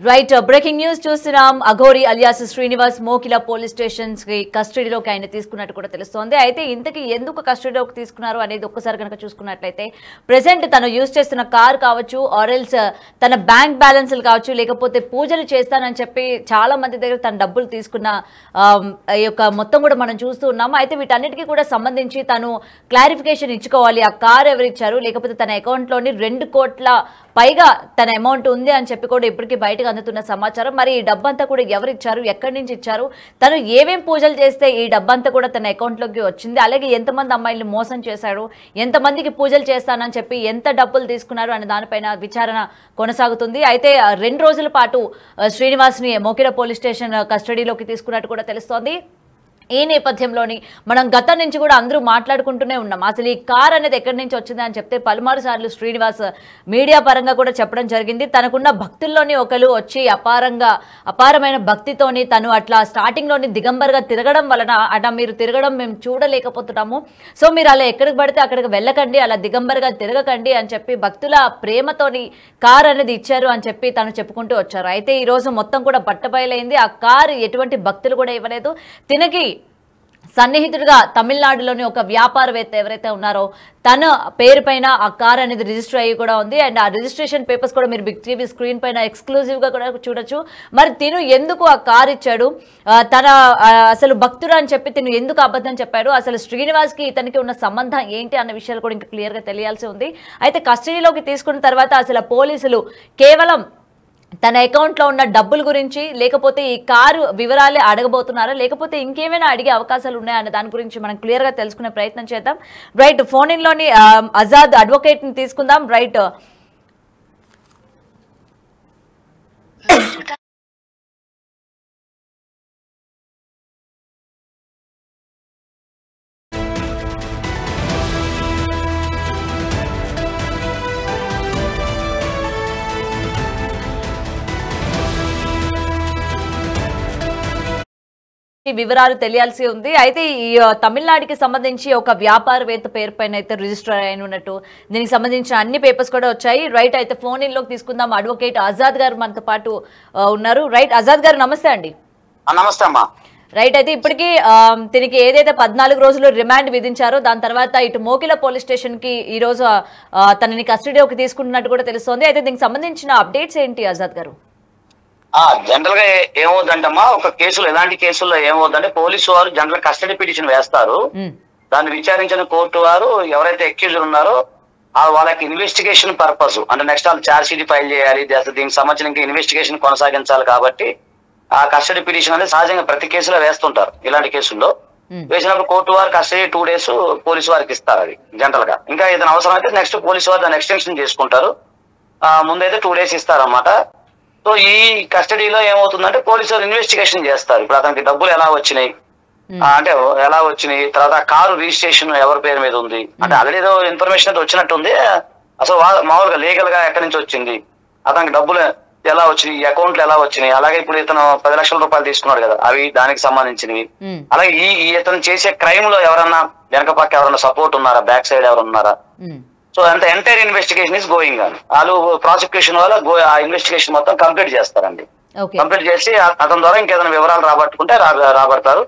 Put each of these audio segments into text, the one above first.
Right breaking news చూస్తున్నాం. Aghori alias Srinivas Mokila police stations కి కస్టడీలోకి ఆయన తీసుకున్నట్టు కూడా తెలుస్తోంది. అయితే ఇంతకీ ఎందుకు కస్టడీలోకి తీసుకున్నారు అనేది ఒక్కసారి కనుక చూసుకున్నట్లయితే ప్రెసెంట్ తను యూజ్ చేస్తున్న కార్ కావచ్చు, ఆర్ఎల్స్ తన బ్యాంక్ బ్యాలెన్స్లు కావచ్చు, లేకపోతే పూజలు చేస్తానని చెప్పి చాలా మంది దగ్గర తన డబ్బులు తీసుకున్న ఈ యొక్క మొత్తం కూడా మనం చూస్తూ ఉన్నాము. అయితే వీటన్నిటికీ కూడా సంబంధించి తను క్లారిఫికేషన్ ఇచ్చుకోవాలి. ఆ కార్ ఎవరు ఇచ్చారు, లేకపోతే తన అకౌంట్లోని 2 కోట్ల పైగా తన అమౌంట్ ఉంది అని చెప్పి కూడా ఇప్పటికీ బయటకు అందుతున్న సమాచారం. మరి ఈ డబ్బంతా కూడా ఎవరు ఇచ్చారు, ఎక్కడి నుంచి ఇచ్చారు, తను ఏమేం పూజలు చేస్తే ఈ డబ్బంతా కూడా తన అకౌంట్లోకి వచ్చింది, అలాగే ఎంతమంది అమ్మాయిల్ని మోసం చేశాడు, ఎంతమందికి పూజలు చేస్తానని చెప్పి ఎంత డబ్బులు తీసుకున్నారు అనే దానిపైన విచారణ కొనసాగుతుంది. అయితే 2 రోజుల పాటు శ్రీనివాస్ని మోకిలా పోలీస్ స్టేషన్ కస్టడీలోకి తీసుకున్నట్టు కూడా తెలుస్తోంది. ఈ నేపథ్యంలోని మనం గతం నుంచి కూడా అందరూ మాట్లాడుకుంటూనే ఉన్నాం. అసలు ఈ కార్ అనేది ఎక్కడి నుంచి వచ్చింది అని చెప్తే పలుమారు సార్లు శ్రీనివాస్ మీడియా పరంగా కూడా చెప్పడం జరిగింది. తనకున్న భక్తుల్లోని ఒకరు వచ్చి అపారమైన భక్తితోని తను అట్లా స్టార్టింగ్లోని దిగంబర్గా తిరగడం వలన అట్లా మీరు తిరగడం మేము చూడలేకపోతున్నాము, సో మీరు అలా ఎక్కడికి పడితే అక్కడికి వెళ్ళకండి, అలా దిగంబర్గా తిరగకండి అని చెప్పి భక్తుల ప్రేమతోని కార్ అనేది ఇచ్చారు అని చెప్పి తను చెప్పుకుంటూ వచ్చారు. అయితే ఈ రోజు మొత్తం కూడా బట్టబయలైంది. ఆ కారు ఎటువంటి భక్తులు కూడా ఇవ్వలేదు. తినకి సన్నిహితుడిగా తమిళనాడులోని ఒక వ్యాపారవేత్త ఎవరైతే ఉన్నారో తన పేరు పైన ఆ కార్ అనేది రిజిస్టర్ అయ్యి కూడా ఉంది. అండ్ ఆ రిజిస్ట్రేషన్ పేపర్స్ కూడా మీరు బిగ్ టీవీ స్క్రీన్ పైన ఎక్స్క్లూజివ్గా కూడా చూడొచ్చు. మరి తిను ఎందుకు ఆ కార్ ఇచ్చాడు, తన అసలు భక్తుడు అని చెప్పి తిను ఎందుకు అబద్ధం చెప్పాడు, అసలు శ్రీనివాస్కి ఇతనికి ఉన్న సంబంధం ఏంటి అన్న విషయాలు కూడా ఇంకా క్లియర్గా తెలియాల్సి ఉంది. అయితే కస్టడీలోకి తీసుకున్న తర్వాత అసలు పోలీసులు కేవలం తన అకౌంట్లో ఉన్న డబ్బుల గురించి, లేకపోతే ఈ కారు వివరాలే అడగబోతున్నారా, లేకపోతే ఇంకేమైనా అడిగే అవకాశాలు ఉన్నాయా అనే దాని గురించి మనం క్లియర్గా తెలుసుకునే ప్రయత్నం చేద్దాం. రైట్, ఫోన్ ఇన్లోని ఆజాద్ అడ్వకేట్ని తీసుకుందాం. రైట్, వివరాలు తెలియాల్సి ఉంది. అయితే ఈ తమిళనాడుకి సంబంధించి ఒక వ్యాపారవేత్త పేరు పైన అయితే రిజిస్టర్ అయిన ఉన్నట్టు దీనికి సంబంధించిన అన్ని పేపర్స్ కూడా వచ్చాయి. రైట్, అయితే ఫోన్ ఇన్ లోకి తీసుకుందాం. అడ్వకేట్ ఆజాద్ గారు మనతో పాటు ఉన్నారు. రైట్, ఆజాద్ గారు నమస్తే అండి. నమస్తే అమ్మా. రైట్, అయితే ఇప్పటికీ దీనికి ఏదైతే 14 రోజులు రిమాండ్ విధించారో దాని తర్వాత ఇటు మోకిలా పోలీస్ స్టేషన్ కి ఈ రోజు తనని కస్టడీలోకి తీసుకుంటున్నట్టు కూడా తెలుస్తోంది. అయితే దీనికి సంబంధించిన అప్డేట్స్ ఏంటి ఆజాద్ గారు? జనరల్ గా ఏమవుతుందంటమ్మా, ఒక కేసులో ఎలాంటి కేసుల్లో ఏమవుతుందంటే పోలీసు వారు జనరల్ కస్టడీ పిటిషన్ వేస్తారు. దాన్ని విచారించిన కోర్టు వారు ఎవరైతే అక్యూజర్ ఉన్నారో వాళ్ళకి ఇన్వెస్టిగేషన్ పర్పస్ అంటే నెక్స్ట్ వాళ్ళు ఛార్జ్ షీట్ ఫైల్ చేయాలి, దీనికి సంబంధించిన ఇంకా ఇన్వెస్టిగేషన్ కొనసాగించాలి. కాబట్టి ఆ కస్టడీ పిటిషన్ అనేది సహజంగా ప్రతి కేసులో వేస్తుంటారు. ఇలాంటి కేసుల్లో వేసినప్పుడు కోర్టు వారు కస్టడీ 2 days పోలీసు వారికి ఇస్తారు. అది జనరల్ గా ఇంకా ఏదైనా అవసరం అయితే నెక్స్ట్ పోలీసు వారు దాన్ని ఎక్స్టెన్షన్ చేసుకుంటారు. ముందైతే 2 days ఇస్తారన్నమాట. సో ఈ కస్టడీలో ఏమవుతుందంటే పోలీసు వారు ఇన్వెస్టిగేషన్ చేస్తారు. ఇప్పుడు అతనికి డబ్బులు ఎలా వచ్చినాయి అంటే ఎలా వచ్చినాయి, తర్వాత కారు రిజిస్ట్రేషన్ ఎవరి పేరు మీద ఉంది అంటే ఆల్రెడీ ఏదో ఇన్ఫర్మేషన్ అయితే వచ్చినట్టుంది. అసలు మామూలుగా లీగల్ గా ఎక్కడి నుంచి వచ్చింది, అతనికి డబ్బులు ఎలా వచ్చినాయి, ఈ అకౌంట్లు ఎలా వచ్చినాయి, అలాగే ఇప్పుడు ఇతను 10 లక్షల రూపాయలు తీసుకున్నాడు కదా అవి దానికి సంబంధించినవి, అలాగే ఈ ఇతను చేసే క్రైమ్ లో ఎవరన్నా వెనక పక్క ఎవరన్నా సపోర్ట్ ఉన్నారా, బ్యాక్ సైడ్ ఎవరు ఉన్నారా. సో అంత entire investigation is going on. వాళ్ళు ప్రాసిక్యూషన్ వల్ల ఆ ఇన్వెస్టిగేషన్ మొత్తం కంప్లీట్ చేస్తారండి. కంప్లీట్ చేసి అతని ద్వారా ఇంకేదైనా వివరాలు రాబట్టుకుంటే రాబడతారు.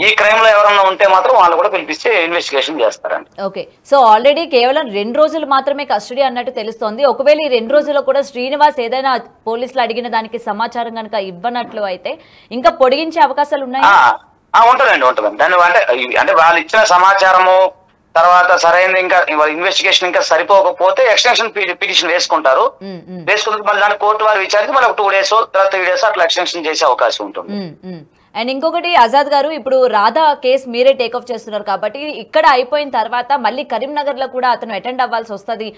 ఈ క్రైమ్ లో ఎవరన్నా ఉంటే మాత్రం వాళ్ళు కూడా పిలిపిస్తే ఇన్వెస్టిగేషన్ చేస్తారండి. ఓకే, సో ఆల్రెడీ కేవలం 2 రోజులు మాత్రమే కస్టడీ అన్నట్టు తెలుస్తోంది. ఒకవేళ ఈ 2 రోజుల్లో కూడా శ్రీనివాస్ ఏదైనా పోలీసులు అడిగిన దానికి సమాచారం కనుక ఇవ్వనట్లు అయితే ఇంకా పొడిగించే అవకాశాలు ఉన్నాయి? ఉంటదండి. దాని అంటే వాళ్ళు ఇచ్చిన సమాచారము తర్వాత సరైన ఇంకా ఇన్వెస్టిగేషన్ ఇంకా సరిపోకపోతే ఎక్స్టెన్షన్ పిటిషన్ వేసుకుంటారు. వేసుకున్న మళ్ళీ దాన్ని కోర్టు వారు విచారించి మళ్ళీ 2 days తర్వాత 3 days అట్లా ఎక్స్టెన్షన్ చేసే అవకాశం ఉంటుంది. అండ్ ఇంకొకటి ఆజాద్ గారు, ఇప్పుడు రాధా కేసు మీరే టేక్ ఆఫ్ చేస్తున్నారు కాబట్టి ఇక్కడ అయిపోయిన తర్వాత మళ్ళీ కరీంనగర్ లో కూడా అతను అటెండ్ అవ్వాల్సి వస్తుంది.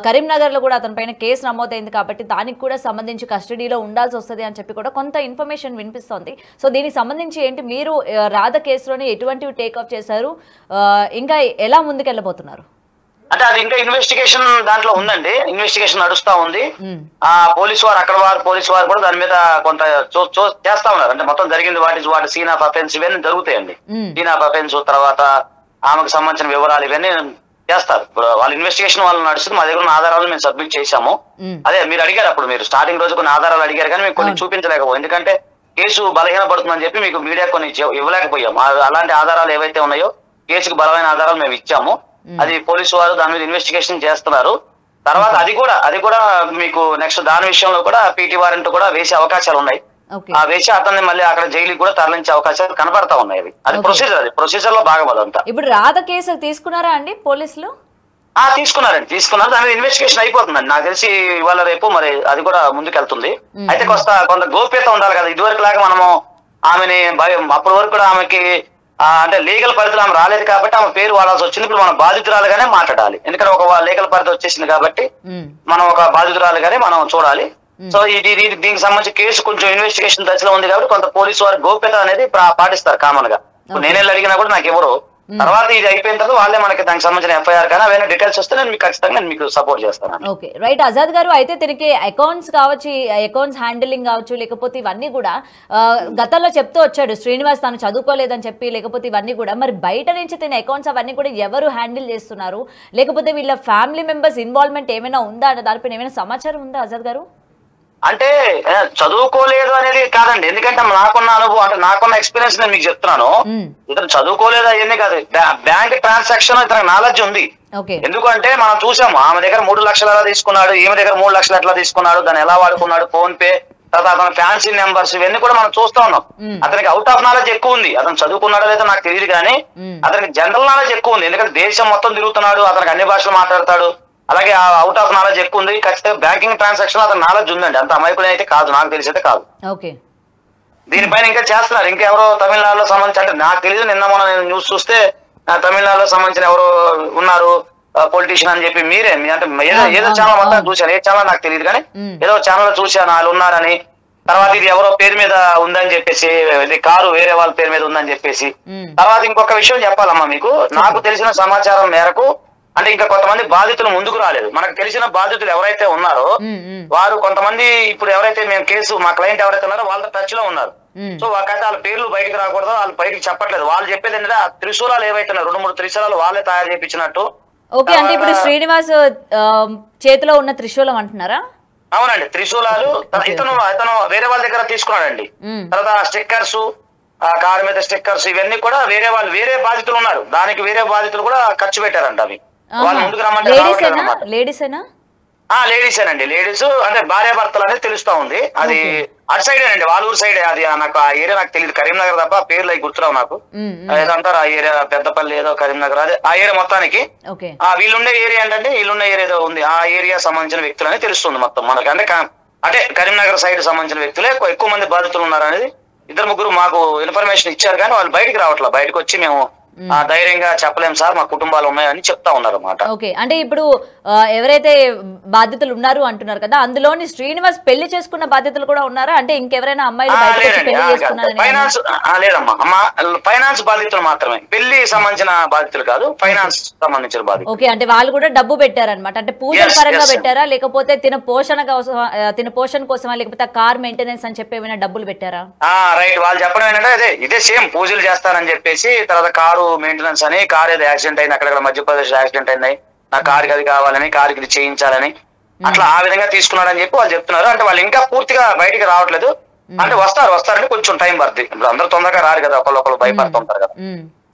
కరీంనగర్ లో కూడా అతని పైన కేసు నమోదైంది కాబట్టి దానికి కూడా సంబంధించి కస్టడీలో ఉండాల్సి వస్తుంది అని చెప్పి కూడా కొంత ఇన్ఫర్మేషన్ వినిపిస్తోంది. సో దీనికి సంబంధించి ఏంటి, మీరు రాధా కేసులోని ఎటువంటివి టేక్ ఆఫ్ చేశారు, ఇంకా ఎలా ముందుకెళ్ళబోతున్నారు? అంటే అది ఇంకా ఇన్వెస్టిగేషన్ దాంట్లో ఉందండి. ఇన్వెస్టిగేషన్ నడుస్తా ఉంది. పోలీసు వారు కూడా దాని మీద కొంత చేస్తా ఉన్నారు. అంటే మొత్తం జరిగింది వాటి సీన్ ఆఫ్ అఫెన్స్ ఇవన్నీ జరుగుతాయండి. సీన్ ఆఫ్ అఫెన్స్ తర్వాత ఆమెకు సంబంధించిన వివరాలు ఇవన్నీ చేస్తారు. ఇప్పుడు వాళ్ళ ఇన్వెస్టిగేషన్ వాళ్ళు నడుస్తుంది. మా దగ్గర ఉన్న ఆధారాలు మేము సబ్మిట్ చేశాము. అదే మీరు అడిగారు అప్పుడు, మీరు స్టార్టింగ్ రోజు కొన్ని ఆధారాలు అడిగారు కానీ మేము కొన్ని చూపించలేకపోయాం. ఎందుకంటే కేసు బలహీనపడుతుందని చెప్పి మీకు మీడియా కొన్ని ఇవ్వలేకపోయాము. అలాంటి ఆధారాలు ఏవైతే ఉన్నాయో కేసుకు బలమైన ఆధారాలు మేము ఇచ్చాము. అది పోలీసు వారు దాని మీద ఇన్వెస్టిగేషన్ చేస్తున్నారు. తర్వాత అది కూడా మీకు నెక్స్ట్ దాని విషయంలో కూడా పీటీ వారెంట్ కూడా వేసే అవకాశాలు ఉన్నాయి. ఆ వేసి అతన్ని మళ్ళీ అక్కడ జైలుకి కూడా తరలించే అవకాశాలు కనబడతా ఉన్నాయి. అది ప్రొసీజర్ లో భాగం అదంతా. ఇప్పుడు రాధ కేసు తీసుకున్నారా అండి పోలీసులు? తీసుకున్నారు. దాని మీద ఇన్వెస్టిగేషన్ అయిపోతుందండి. నాకు తెలిసి ఇవాళ రేపు మరి అది కూడా ముందుకెళ్తుంది. అయితే కొంత గోప్యత ఉండాలి కదా. ఇదివరకు లాగా మనము ఆమెని అప్పటి వరకు కూడా ఆమెకి అంటే లీగల్ పరిధిలో ఆమె రాలేదు కాబట్టి ఆమె పేరు వాడాల్సి వచ్చింది. ఇప్పుడు మనం బాధితురాలుగానే మాట్లాడాలి. ఎందుకంటే ఒక లీగల్ పరిధి వచ్చేసింది కాబట్టి మనం ఒక బాధితురాలుగానే మనం చూడాలి. సో దీనికి సంబంధించి కేసు కొంచెం ఇన్వెస్టిగేషన్ దశలో ఉంది కాబట్టి కొంత పోలీసు వారి గోప్యత అనేది పాటిస్తారు కామన్ గా. నేనే అడిగినా కూడా నాకు ఎవరు తర్వాత ఇది అయిపోయిన తర్వాత వాళ్ళే మనకి దానికి సంబంధించిన ఎఫ్ఐఆర్ కానీ అవన్నీ డీటెయిల్స్ వస్తే నేను మీకు ఖచ్చితంగా మీకు సపోర్ట్ చేస్తాను. ఓకే రైట్ ఆజాద్ గారు, అయితే తినకి అకౌంట్స్ కావచ్చు, అకౌంట్స్ హ్యాండిలింగ్ కావచ్చు, లేకపోతే ఇవన్నీ కూడా గతంలో చెప్తూ వచ్చాడు శ్రీనివాస్ తాను చదువుకోలేదని చెప్పి, లేకపోతే ఇవన్నీ కూడా మరి బయట నుంచి తిన అకౌంట్స్ అవన్నీ కూడా ఎవరు హ్యాండిల్ చేస్తున్నారు, లేకపోతే వీళ్ళ ఫ్యామిలీ మెంబర్స్ ఇన్వాల్వ్మెంట్ ఏమైనా ఉందా అనే దానిపైన ఏమైనా సమాచారం ఉందా ఆజాద్ గారు? అంటే చదువుకోలేదు అనేది కాదండి. ఎందుకంటే నాకున్న అనుభవం, అంటే నాకున్న ఎక్స్పీరియన్స్ నేను మీకు చెప్తున్నాను. ఇతను చదువుకోలేదు అవన్నీ కాదు. బ్యాంక్ ట్రాన్సాక్షన్ ఇతనికి నాలెడ్జ్ ఉంది. ఎందుకంటే మనం చూసాము ఆమె దగ్గర 3 లక్షలు ఎలా తీసుకున్నాడు, ఈమె దగ్గర 3 లక్షలు ఎట్లా తీసుకున్నాడు, దాన్ని ఎలా వాడుకున్నాడు, ఫోన్ పే, తర్వాత అతను ఫ్యాన్సీ నెంబర్స్ ఇవన్నీ కూడా మనం చూస్తా ఉన్నాం. అతనికి అవుట్ ఆఫ్ నాలెడ్జ్ ఎక్కువ ఉంది. అతను చదువుకున్నాడో లేదో నాకు తెలియదు కానీ అతనికి జనరల్ నాలెడ్జ్ ఎక్కువ ఉంది. ఎందుకంటే దేశం మొత్తం తిరుగుతున్నాడు, అతనికి అన్ని భాషలు మాట్లాడతాడు, అలాగే అవుట్ ఆఫ్ నాలెడ్జ్ ఎక్కువ ఉంది. ఖచ్చితంగా బ్యాంకింగ్ ట్రాన్సాక్షన్ అతను నాలెడ్జ్ ఉందండి. అంత అమాయకులు అయితే కాదు, నాకు తెలిసి అయితే కాదు. దీనిపైన ఇంకా చేస్తున్నారు. ఇంకెవరో తమిళనాడులో సంబంధించి, అంటే నాకు తెలియదు, నిన్న మొన్న నేను న్యూస్ చూస్తే తమిళనాడులో సంబంధించిన ఎవరో ఉన్నారు పొలిటీషియన్ అని చెప్పి మీరే అంటే ఏదో ఛానల్ మొత్తం చూశాను. ఏ ఛానల్ నాకు తెలియదు కానీ ఏదో ఛానల్ చూశాను వాళ్ళు ఉన్నారని. తర్వాత ఇది ఎవరో పేరు మీద ఉందని చెప్పేసి, కారు వేరే వాళ్ళ పేరు మీద ఉందని చెప్పేసి. తర్వాత ఇంకొక విషయం చెప్పాలమ్మా మీకు, నాకు తెలిసిన సమాచారం మేరకు అంటే ఇంకా కొంతమంది బాధితులు ముందుకు రాలేదు. మనకు తెలిసిన బాధితులు ఎవరైతే ఉన్నారో వారు కొంతమంది ఇప్పుడు ఎవరైతే మేము కేసు మా క్లయింట్ ఎవరైతే ఉన్నారో వాళ్ళ టచ్ లో ఉన్నారు. సో వాళ్ళకైతే వాళ్ళ పేర్లు బయటకు రాకూడదు, వాళ్ళు బయటకు చెప్పట్లేదు. వాళ్ళు చెప్పేది ఏంటంటే ఆ త్రిశూలాలు ఏవైతే 2-3 త్రిశూలాలు వాళ్ళే తయారు చేయించినట్టు. ఓకే, అంటే ఇప్పుడు శ్రీనివాస్ చేతిలో ఉన్న త్రిశూలం అంటున్నారా? అవునండి, త్రిశూలాలు ఇతను వేరే వాళ్ళ దగ్గర తీసుకున్నాడండి. తర్వాత స్టిక్కర్స్, కారు మీద స్టిక్కర్స్ ఇవన్నీ కూడా వేరే బాధితులు ఉన్నారు. దానికి వేరే బాధితులు కూడా ఖర్చు పెట్టారంట. అవి వాళ్ళు ముందుకు రమ్మంటే లేడీసేనండి. లేడీస్ అంటే భార్య భర్తలు అనేది తెలుస్తా ఉంది. అది అటు సైడే అండి, వాళ్ళూరు సైడే. అది నాకు ఆ ఏరియా నాకు తెలియదు, కరీంనగర్ తప్ప పేర్లు అవి గుర్తురావు నాకు. ఏదంటారు ఆ ఏరియా, పెద్దపల్లి ఏదో కరీంనగర్, అదే ఆ ఏరియా మొత్తానికి. వీళ్ళుండే ఏరియా ఏంటంటే వీళ్ళుండే ఏరియా ఏదో ఉంది, ఆ ఏరియా సంబంధించిన వ్యక్తులు అనేది తెలుస్తుంది మొత్తం మనకి. అంటే కరీంనగర్ సైడ్ సంబంధించిన వ్యక్తులే ఎక్కువ మంది బాధితులు ఉన్నారు అనేది 2-3 మాకు ఇన్ఫర్మేషన్ ఇచ్చారు. కానీ వాళ్ళు బయటకు రావట్లేదు. బయటకు వచ్చి మేము ధైర్యంగా చెప్పలేం సార్, మా కుటుంబాలు ఉన్నాయని చెప్తా ఉన్నారు అన్నమాట. ఓకే, అంటే ఇప్పుడు ఎవరైతే బాధితులు ఉన్నారు అంటున్నారు కదా, అందులోని శ్రీనివాస్ పెళ్లి చేసుకున్న బాధితులు కూడా ఉన్నారా? అంటే ఇంకెవరైనా అమ్మాయిలు ఫైనాన్స్ లేదమ్మా, ఫైనాన్స్ బాధితులు మాత్రమే, పెళ్లి సంబంధించిన బాధితులు కాదు, ఫైనాన్స్ సంబంధించిన బాధితులు. ఓకే, అంటే వాళ్ళు కూడా డబ్బు పెట్టారనమాట. అంటే పూజల పరంగా పెట్టారా, లేకపోతే తిన పోషణ కోసమా, లేకపోతే కార్ మెయింటెనెన్స్ అని చెప్పి ఏమైనా డబ్బులు పెట్టారా? రైట్, వాళ్ళు చెప్పడం ఏంటంటే ఇదే సేమ్ పూజలు చేస్తారని చెప్పేసి, తర్వాత కారు మెయింటెనెన్స్ అని, కార్ ఏదో యాక్సిడెంట్ అయింది అక్కడ మధ్యప్రదేశ్ యాక్సిడెంట్ అయింది, నా కారుకి అది కావాలని, కారుకి ఇది చేయించాలని, అట్లా ఆ విధంగా తీసుకున్నాడని చెప్పి వాళ్ళు చెప్తున్నారు. అంటే వాళ్ళు ఇంకా పూర్తిగా బయటికి రావట్లేదు. అంటే వస్తారంటే కొంచెం టైం పడుతుంది. ఇప్పుడు అందరూ తొందరగా రారు కదా, ఒకళ్ళు భయపడుతుంటారు కదా,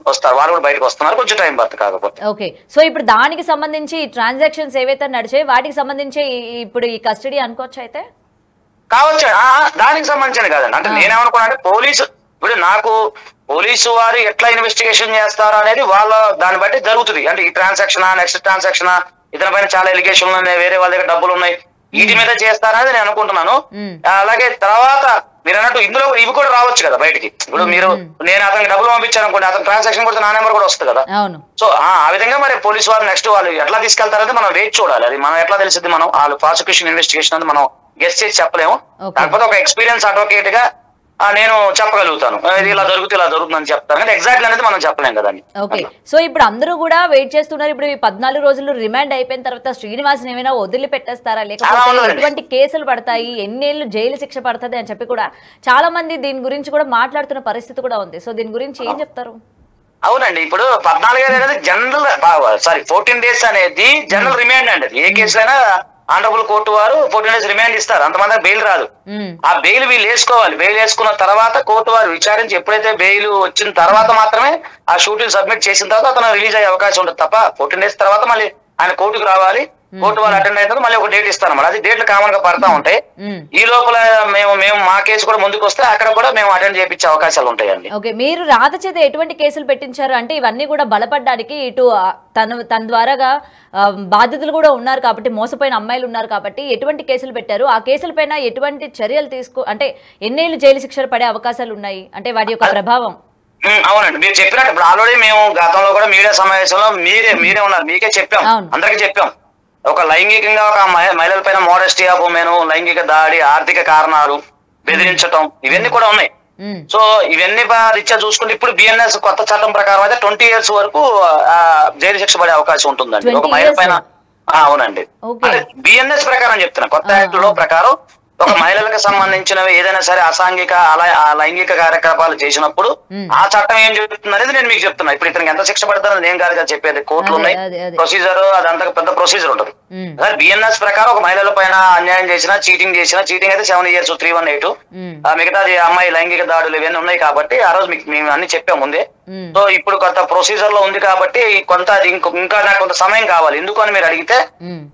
వస్తారు. వాళ్ళు కూడా బయటకు వస్తున్నారు, కొంచెం టైం పడుతుంది కాకపోతే. ఓకే, సో ఇప్పుడు దానికి సంబంధించి ట్రాన్సాక్షన్స్ ఏవైతే నడిచాయి వాటికి సంబంధించి ఇప్పుడు ఈ కస్టడీ అనుకోవచ్చు అయితే కావచ్చు. దానికి సంబంధించిన కాదండి. అంటే నేనేమనుకున్నా అంటే ఇప్పుడు నాకు పోలీసు వారు ఎట్లా ఇన్వెస్టిగేషన్ చేస్తారో అనేది వాళ్ళ దాన్ని బట్టి జరుగుతుంది. అంటే ఈ ట్రాన్సాక్షనా, నెక్స్ట్ ట్రాన్సాక్షనా, ఇతని పైన చాలా ఎలిగేషన్లు ఉన్నాయి, వేరే వాళ్ళ దగ్గర డబ్బులు ఉన్నాయి, వీటి మీద చేస్తారనేది నేను అనుకుంటున్నాను. అలాగే తర్వాత మీరు అన్నట్టు ఇందులో ఇవి కూడా రావచ్చు కదా బయటికి. ఇప్పుడు నేను అతనికి డబ్బులు పంపించాను అనుకోండి, అతని ట్రాన్సాక్షన్ కూడా నా నెంబర్ కూడా వస్తుంది కదా. సో ఆ విధంగా మరి పోలీసు వారు నెక్స్ట్ వాళ్ళు ఎట్లా తీసుకెళ్తారనేది మనం వెయిట్ చూడాలి. అది మనం ఎట్లా తెలిసింది, మనం వాళ్ళు ప్రాసిక్యూషన్ ఇన్వెస్టిగేషన్ అనేది మనం గెస్ చేసి చెప్పలేము. కాకపోతే ఒక ఎక్స్పీరియన్స్ అడ్వకేట్ గా నేను చెప్పగలుగుతాను, ఇది ఇలా జరుగుతుందని చెప్తాను, కానీ ఎగ్జాక్ట్ అనేది మనం చెప్పలేం కదండి. ఓకే, సో ఇప్పుడు అందరూ కూడా వెయిట్ చేస్తున్నారు. ఇప్పుడు 14 రోజులు రిమాండ్ అయిపోయిన తర్వాత శ్రీనివాస్ ఏమైనా వదిలి పెట్టేస్తారా, లేకపోతే ఎటువంటి కేసులు పడతాయి, ఎన్నేళ్ళు జైలు శిక్ష పడుతుంది అని చెప్పి కూడా చాలా మంది దీని గురించి కూడా మాట్లాడుతున్న పరిస్థితి కూడా ఉంది. సో దీని గురించి ఏం చెప్తారు? అవునండి. ఇప్పుడు 14 అనేది జనరల్ 14 days అనేది జనరల్ రిమాండ్ అండి. ఏ కేసులైనా ఆనరబుల్ కోర్టు వారు 14 days రిమాండ్ ఇస్తారు. అంతమంది బెయిల్ రాదు. ఆ బెయిల్ వీళ్ళు వేసుకోవాలి. బెయిల్ వేసుకున్న తర్వాత కోర్టు వారు విచారించి ఎప్పుడైతే బెయిల్ వచ్చిన తర్వాత మాత్రమే ఆ షూటింగ్ సబ్మిట్ చేసిన తర్వాత అతను రిలీజ్ అయ్యే అవకాశం ఉంటుంది తప్ప 14 days తర్వాత మళ్ళీ ఆయన కోర్టుకు రావాలి. కోర్టు వాళ్ళు అటెండ్ అయిన మళ్ళీ ఒక డేట్ ఇస్తాను. అది డేట్లు కామన్ గా పడతా ఉంటాయి. ఈ లోపల మేము మా కేసు కూడా ముందుకు వస్తే అక్కడ కూడా మేము అటెండ్ చేయించే అవకాశాలు ఉంటాయండి. ఓకే, మీరు రాత చేత ఎటువంటి కేసులు పెట్టించారు అంటే ఇవన్నీ కూడా బలపడ్డానికి ఇటు తన ద్వారాగా బాధితులు కూడా ఉన్నారు కాబట్టి, మోసపోయిన అమ్మాయిలు ఉన్నారు కాబట్టి ఎటువంటి కేసులు పెట్టారు, ఆ కేసులపైన ఎటువంటి చర్యలు అంటే ఎన్నేళ్ళు జైలు శిక్షలు పడే అవకాశాలు ఉన్నాయి అంటే వాటి యొక్క ప్రభావం? అవునండి, మీరు చెప్పినట్టు ఇప్పుడు ఆల్రెడీ మేము గతంలో కూడా మీడియా సమావేశంలో మీరే ఉన్నారు, మీకే చెప్పాం, అందరికీ చెప్పాం. ఒక లైంగికంగా ఒక మహిళల పైన మోడెస్టీ ఆఫ్ ఉమెన్, లైంగిక దాడి, ఆర్థిక కారణాలు, బెదిరించటం ఇవన్నీ కూడా ఉన్నాయి. సో ఇవన్నీ రీత్యా చూసుకుంటే ఇప్పుడు బిఎన్ఎస్ కొత్త చట్టం ప్రకారం అయితే 20 years వరకు జైలు శిక్ష పడే అవకాశం ఉంటుందండి ఒక మహిళ పైన. అవునండి, బిఎన్ఎస్ ప్రకారం చెప్తున్నా, కొత్త యాక్ట్ లో ప్రకారం ఒక మహిళలకు సంబంధించినవి ఏదైనా సరే అసాంఘిక లైంగిక కార్యకలాపాలు చేసినప్పుడు ఆ చట్టం ఏం చెప్తుంది అనేది నేను మీకు చెప్తున్నా. ఇప్పుడు ఇతనికి ఎంత శిక్ష పడతారో నేను కాదు కదా చెప్పేది, కోర్టులు ఉన్నాయి, ప్రొసీజర్ అదంతా పెద్ద ప్రొసీజర్ ఉంటుంది. బిఎన్ఎస్ ప్రకారం ఒక మహిళల పైన అన్యాయం చేసినా, చీటింగ్ అయితే 7 years 318, మిగతాది అమ్మాయి లైంగిక దాడులు ఇవన్నీ ఉన్నాయి కాబట్టి ఆ రోజు మీకు మేము అన్ని చెప్పాం ముందే. సో ఇప్పుడు కొత్త ప్రొసీజర్ లో ఉంది కాబట్టి కొంత అది ఇంకా నాకు కొంత సమయం కావాలి. ఎందుకు అని మీరు అడిగితే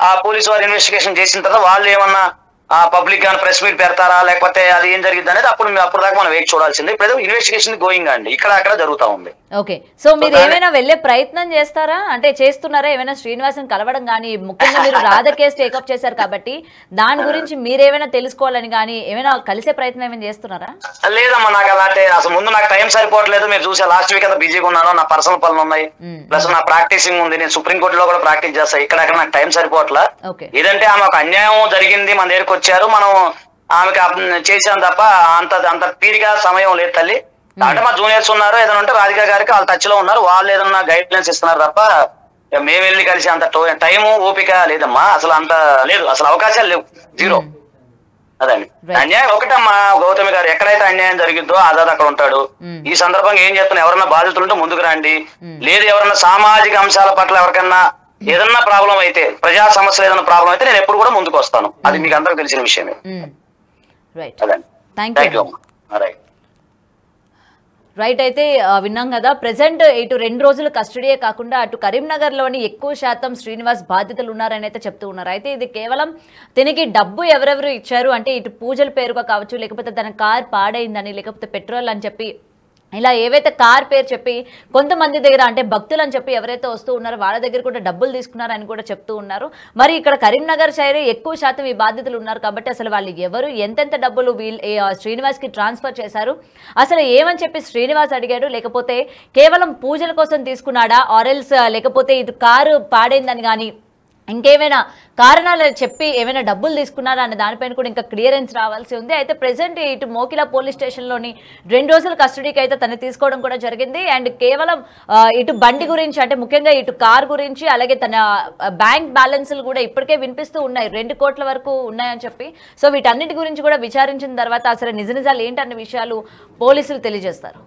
ఆ పోలీసు వారు ఇన్వెస్టిగేషన్ చేసిన తర్వాత వాళ్ళు ఏమన్నా పబ్లిక్ గాని ప్రెస్ మీట్ పెడతారా లేకపోతే అది ఏం జరిగింది అనేది అప్పుడు దాకా మనం వేచి చూడాల్సింది. ఇప్పుడు ఇన్వెస్టిగేషన్ గోయింగ్ అండి, ఇక్కడ అక్కడ జరుగుతా ఉంది. ఓకే, సో మీరు ఏమైనా వెళ్లే ప్రయత్నం చేస్తారా అంటే చేస్తున్నారా? ఏమైనా శ్రీనివాసన్ కలవడం కానీ, ముఖ్యంగా మీరు రాధ కేసు టేకప్ చేశారు కాబట్టి దాని గురించి మీరేమైనా తెలుసుకోవాలని కానీ ఏమైనా కలిసే ప్రయత్నం ఏమైనా చేస్తున్నారా? లేదమ్మా, నాకు అలాంటి అసలు ముందు నాకు టైం సరిపోవట్లేదు. మీరు చూసే లాస్ట్ వీక్ అంతా బిజీగా ఉన్నాను, నా పర్సనల్ పనులు ఉన్నాయి, ప్లస్ నా ప్రాక్టీసింగ్ ఉంది, నేను సుప్రీంకోర్టులో కూడా ప్రాక్టీస్ చేస్తాను. ఇక్కడ నాకు టైం సరిపోవట్లా. ఏదంటే ఆమె ఒక అన్యాయం జరిగింది, మన దగ్గరకు వచ్చారు, మనం ఆమెకి చేసాం తప్ప అంత తీరిగా సమయం లేదు తల్లి. అంటే మా జూనియర్స్ ఉన్నారు, ఏదైనా ఉంటే రాధిక గారికి వాళ్ళు టచ్ లో ఉన్నారు, వాళ్ళు ఏదన్నా గైడ్ లైన్స్ ఇస్తున్నారు తప్ప మేము వెళ్ళి కలిసి అంత టైము ఓపిక లేదమ్మా, అసలు అంత లేదు, అసలు అవకాశాలు లేవు, జీరో. అదండి అన్యాయం ఒకటమ్మా గౌతమి గారు, ఎక్కడైతే అన్యాయం జరిగిద్దో ఆజాద్ అక్కడ ఉంటాడు. ఈ సందర్భంగా ఏం చెప్తున్నా, ఎవరన్నా బాధితులుంటే ముందుకు రండి, లేదు ఎవరన్నా సామాజిక అంశాల పట్ల ఎవరికన్నా ఏదన్నా ప్రాబ్లం అయితే, ప్రజా సమస్యలు ఏదైనా ప్రాబ్లం అయితే నేను ఎప్పుడు కూడా ముందుకు వస్తాను. అది మీకు అందరికి తెలిసిన విషయమే. రైట్, అయితే విన్నాం కదా. ప్రెసెంట్ ఇటు 2 రోజులు కస్టడీయే కాకుండా అటు కరీంనగర్ లోని ఎక్కువ శాతం శ్రీనివాస్ బాధితులు ఉన్నారని అయితే చెప్తూ ఉన్నారు. అయితే ఇది కేవలం దీనికి డబ్బు ఎవరెవరు ఇచ్చారు అంటే ఇటు పూజల పేరుగా కావచ్చు, లేకపోతే తన కార్ పాడైందని, లేకపోతే పెట్రోల్ అని చెప్పి ఇలా ఏవైతే కార్ పేరు చెప్పి కొంతమంది దగ్గర అంటే భక్తులు అని చెప్పి ఎవరైతే వస్తూ ఉన్నారో వాళ్ళ దగ్గర కూడా డబ్బులు తీసుకున్నారని కూడా చెప్తూ ఉన్నారు. మరి ఇక్కడ కరీంనగర్ సైడ్ ఎక్కువ శాతం ఈ బాధితులు ఉన్నారు కాబట్టి అసలు వాళ్ళు ఎవరు, ఎంతెంత డబ్బులు శ్రీనివాస్కి ట్రాన్స్ఫర్ చేశారు, అసలు ఏమని చెప్పి శ్రీనివాస్ అడిగాడు, లేకపోతే కేవలం పూజల కోసం తీసుకున్నాడా, ఆరెల్స్ లేకపోతే ఇది కారు పాడైందని కానీ ఇంకేమైనా కారణాలు చెప్పి ఏమైనా డబ్బులు తీసుకున్నారా అనే దానిపైన కూడా ఇంకా క్లియరెన్స్ రావాల్సి ఉంది. అయితే ప్రెసెంట్ ఇటు మోకిలా పోలీస్ స్టేషన్లోని 2 రోజుల కస్టడీకి అయితే తను తీసుకోవడం కూడా జరిగింది. అండ్ కేవలం ఇటు బండి గురించి అంటే ముఖ్యంగా ఇటు కార్ గురించి, అలాగే తన బ్యాంక్ బ్యాలెన్స్లు కూడా ఇప్పటికే వినిపిస్తూ ఉన్నాయి, 2 కోట్ల వరకు ఉన్నాయని చెప్పి. సో వీటన్నిటి గురించి కూడా విచారించిన తర్వాత అసలు నిజాలు ఏంటన్న విషయాలు పోలీసులు తెలియజేస్తారు.